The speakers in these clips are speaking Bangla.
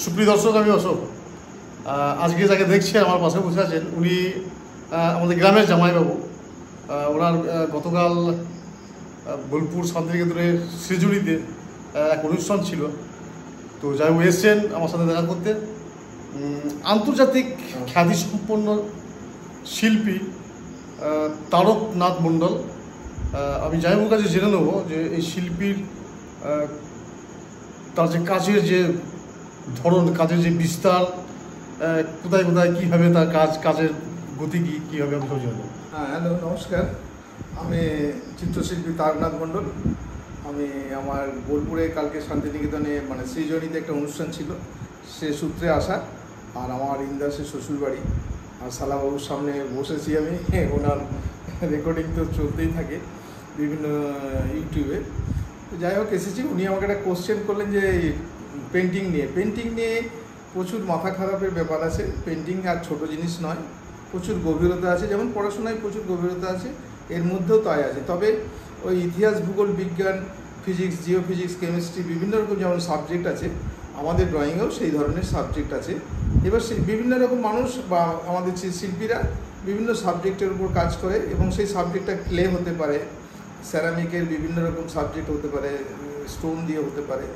সুপ্রিয় দর্শক, আমি অশোক। আজকে যাকে দেখছি আমার পাশে বসে আছেন, উনি আমাদের গ্রামের জামাইবাবু। ওনার গতকাল বোলপুর শান্তিনিকেতনের শ্রীজুড়িতে এক অনুষ্ঠান ছিল। তো যাই এসছেন আমার সাথে দেখা করতে। আন্তর্জাতিক খ্যাতিসম্পন্ন শিল্পী তারকনাথ মণ্ডল। আমি জামাইবাবুর কাছে জেনে নেব যে এই শিল্পীর তার যে কাজের যে ধরন, কাজের যে বিস্তার, কোথায় কোথায় কীভাবে তার কাজের গতি কীভাবে আমি সহ্য হলো। হ্যাঁ, হ্যালো, নমস্কার। আমি চিত্রশিল্পী তারকনাথ মণ্ডল। আমি আমার বোলপুরে কালকে শান্তিনিকেতনে শ্রীজনীতে একটা অনুষ্ঠান ছিল, সে সূত্রে আসা। আর আমার ইন্দাসের শ্বশুরবাড়ি, আর সালাবাবুর সামনে বসেছি আমি। ওনার রেকর্ডিং তো চলতেই থাকে বিভিন্ন ইউটিউবে। যাই হোক, এসেছি। উনি আমাকে একটা কোশ্চেন করলেন যে পেন্টিং নিয়ে প্রচুর মাথা খারাপের ব্যাপার আছে। পেন্টিং আর ছোটো জিনিস নয়, প্রচুর গভীরতা আছে। যেমন পড়াশোনায় প্রচুর গভীরতা আছে, এর মধ্যেও তাই আছে। তবে ওই ইতিহাস, ভূগোল, বিজ্ঞান, ফিজিক্স, জিওফিজিক্স, কেমিস্ট্রি, বিভিন্ন রকম যেমন সাবজেক্ট আছে, আমাদের ড্রয়িংয়েও সেই ধরনের সাবজেক্ট আছে। এবার সেই বিভিন্ন রকম মানুষ বা আমাদের শিল্পীরা বিভিন্ন সাবজেক্টের উপর কাজ করে, এবং সেই সাবজেক্টটা ক্লে হতে পারে, সেরামিকের বিভিন্ন রকম সাবজেক্ট হতে পারে, স্টোন দিয়ে হতে পারে,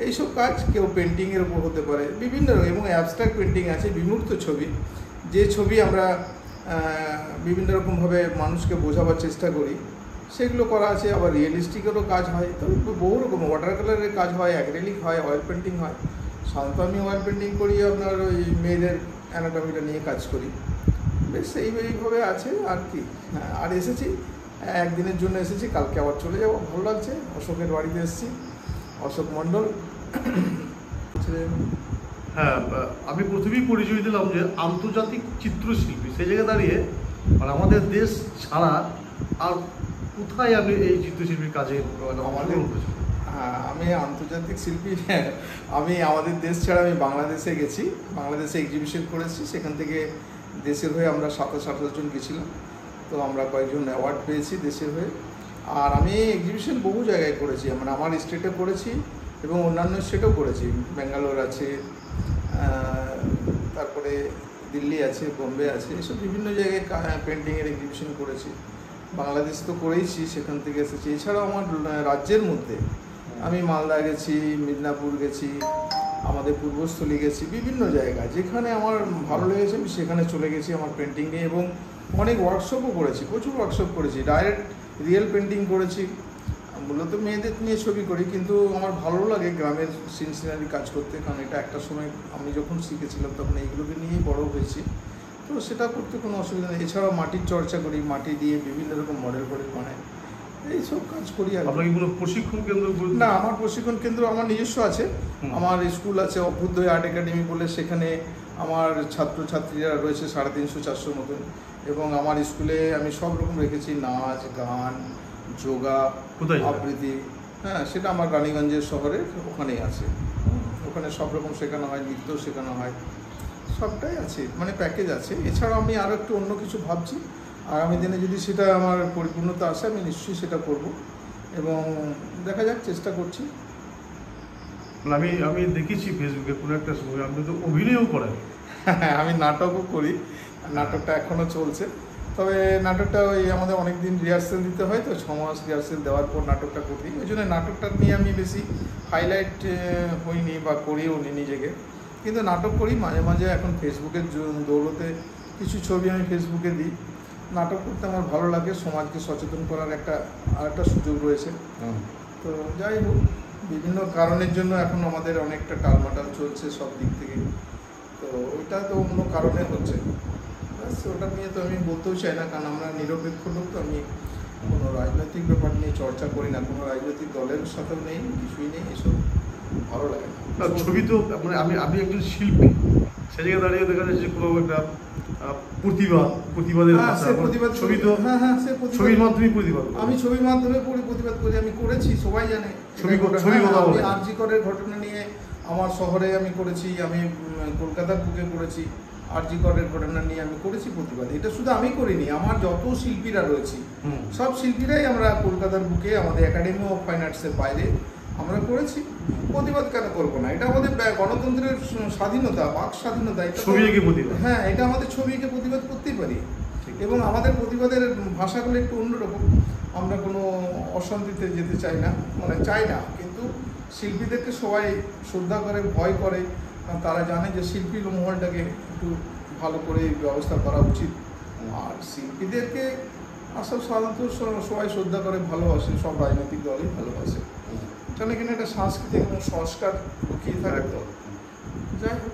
এইসব কাজ। কেউ পেন্টিংয়ের উপর হতে পারে বিভিন্ন রকম। এবং অ্যাবস্ট্রাক্ট পেন্টিং আছে, বিমূর্ত ছবি, যে ছবি আমরা বিভিন্ন রকমভাবে মানুষকে বোঝাবার চেষ্টা করি, সেগুলো করা আছে। আবার রিয়েলিস্টিকেরও কাজ হয়, তবে বহু রকম ওয়াটার কালারের কাজ হয়, অ্যাক্রিলিক হয়, অয়েল পেন্টিং হয়। সাধারণত আমি অয়েল পেন্টিং করি, আপনার ওই মেয়েদের অ্যানাটমিটা নিয়ে কাজ করি। বেশ এইভাবে আছে আর কি। হ্যাঁ, আর এসেছি একদিনের জন্য এসেছি, কালকে আবার চলে যাবো। ভালো লাগছে। অশোকের বাড়িতে এসেছি, অশোক মণ্ডল। হ্যাঁ, আমি প্রথমেই পরিচয় দিলাম যে আন্তর্জাতিক চিত্রশিল্পী। সেই জায়গায় দাঁড়িয়ে আমাদের দেশ ছাড়া আর কোথায় আপনি এই চিত্রশিল্পীর কাজে আমাদের? হ্যাঁ, আমি আন্তর্জাতিক শিল্পী। আমি আমাদের দেশ ছাড়া আমি বাংলাদেশে গেছি, বাংলাদেশে এক্সিবিশন করেছি। সেখান থেকে দেশের হয়ে আমরা 27-28 জন গেছিলাম। তো আমরা কয়েকজন অ্যাওয়ার্ড পেয়েছি দেশের হয়ে। আর আমি এক্সিবিশন বহু জায়গায় করেছি, আমার স্টেটে করেছি এবং অন্যান্য স্টেটেও করেছি। ব্যাঙ্গালোর আছে, তারপরে দিল্লি আছে, বোম্বে আছে, এসব বিভিন্ন জায়গায় পেন্টিংয়ের এক্সিবিশন করেছি। বাংলাদেশ তো করেইছি, সেখান থেকে এসেছি। এছাড়াও আমার রাজ্যের মধ্যে আমি মালদা গেছি, মিদনাপুর গেছি, আমাদের পূর্বস্থলী গেছি, বিভিন্ন জায়গায় যেখানে আমার ভালো লেগেছে আমি সেখানে চলে গেছি আমার পেন্টিং নিয়ে। এবং অনেক ওয়ার্কশপও করেছি, প্রচুর ওয়ার্কশপ করেছি। ডাইরেক্ট রিয়েল পেন্টিং করেছি। মূলত মেয়েদের নিয়ে ছবি করি, কিন্তু আমার ভালো লাগে গ্রামের সিনারি কাজ করতে, কারণ এটা একটা সময় আমি যখন শিখেছিলাম তখন এইগুলোকে নিয়েই বড় হয়েছি। তো সেটা করতে কোনো অসুবিধা নেই। এছাড়াও মাটির চর্চা করি, মাটি দিয়ে বিভিন্ন রকম মডেল বানাই, এইসব কাজ করি। আর আপনার কি কোনো প্রশিক্ষণ কেন্দ্র? না, আমার প্রশিক্ষণ কেন্দ্র আমার নিজস্ব আছে। আমার স্কুল আছে, অভ্যুদয় আর্ট একাডেমি বলে, সেখানে আমার ছাত্রছাত্রীরা রয়েছে 350-400 মতন। এবং আমার স্কুলে আমি সব রকম রেখেছি, নাচ, গান, যোগা, আবৃত্তি। হ্যাঁ, সেটা আমার রানীগঞ্জের শহরে ওখানেই আছে। ওখানে সব রকম শেখানো হয়, নৃত্য শেখানো হয়, সবটাই আছে, প্যাকেজ আছে। এছাড়াও আমি আরও একটু অন্য কিছু ভাবছি। আগামী দিনে যদি সেটা আমার পরিপূর্ণতা আসে, আমি নিশ্চয়ই সেটা করব, এবং দেখা যাক, চেষ্টা করছি। আমি দেখেছি ফেসবুকে কোনো একটা সময় আপনি তো অভিনয়ও করেন। হ্যাঁ, আমি নাটকও করি। নাটকটা এখনও চলছে। তবে নাটকটা ওই আমাদের অনেক দিন রিহার্সেল দিতে হয়, তো 6 মাস রিহার্সেল দেওয়ার পর নাটকটা করি। ওই জন্য নাটকটা নিয়ে আমি বেশি হাইলাইট হইনি বা করিও নি নিজেকে। কিন্তু নাটক করি মাঝে মাঝে। এখন ফেসবুকের দৌলতে কিছু ছবি আমি ফেসবুকে দিই। নাটক করতে আমার ভালো লাগে, সমাজকে সচেতন করার আরেকটা সুযোগ রয়েছে। তো যাই হোক, বিভিন্ন কারণের জন্য এখন আমাদের অনেকটা টালমাটাল চলছে সব দিক থেকে। তো ওইটা তো অন্য কারণে হচ্ছে, ওটা নিয়ে তো আমি বলতেও চাই না, কারণ আমরা নিরপেক্ষ লোক। তো আমি কোনো রাজনৈতিক ব্যাপার নিয়ে চর্চা করি না, কোনো রাজনৈতিক দলের সাথেও নেই, কিছুই নেই, এসব ভালো লাগে না। ছবি তো আমি একজন শিল্পী, সে জায়গায় দাঁড়িয়ে দেখা যাচ্ছে কোনো একটা প্রতিবাদের ছবি তো। হ্যাঁ, সে ছবির মাধ্যমে প্রতিবাদ। আমি ছবির মাধ্যমে প্রতিবাদ করি, আমি করেছি, সবাই জানে। ছবি আরজি করের ঘটনা নিয়ে আমার শহরে আমি করেছি, আমি কলকাতার বুকে করেছি। আরজি করের ঘটনা নিয়ে আমি করেছি প্রতিবাদ। এটা শুধু আমি করিনি, আমার যত শিল্পীরা রয়েছে সব শিল্পীরাই আমরা কলকাতার বুকে আমাদের একাডেমি অফ ফাইন আর্টসের বাইরে আমরা আমরা করেছি, প্রতিবাদ কেন করবো না? এটা আমাদের গণতন্ত্রের স্বাধীনতা, বাক স্বাধীনতা। ছবি এঁকে প্রতিবাদ, হ্যাঁ, এটা আমাদের ছবি এঁকে প্রতিবাদ করতেই পারি। এবং আমাদের প্রতিবাদের ভাষাগুলো একটু অন্যরকম। আমরা কোনো অশান্তিতে যেতে চাই না, মানে চাই না, কিন্তু শিল্পীদেরকে সবাই শ্রদ্ধা করে, ভয় করে। তারা জানে যে শিল্পী মহলটাকে একটু ভালো করে ব্যবস্থা করা উচিত। আর শিল্পীদেরকে আসলে সাধারণত সবাই শ্রদ্ধা করে, ভালোবাসে, সব রাজনৈতিক দলই ভালোবাসে। কারণ এখানে একটা সাংস্কৃতিক এবং সংস্কার লুকিয়ে থাকে। তো যাই হোক,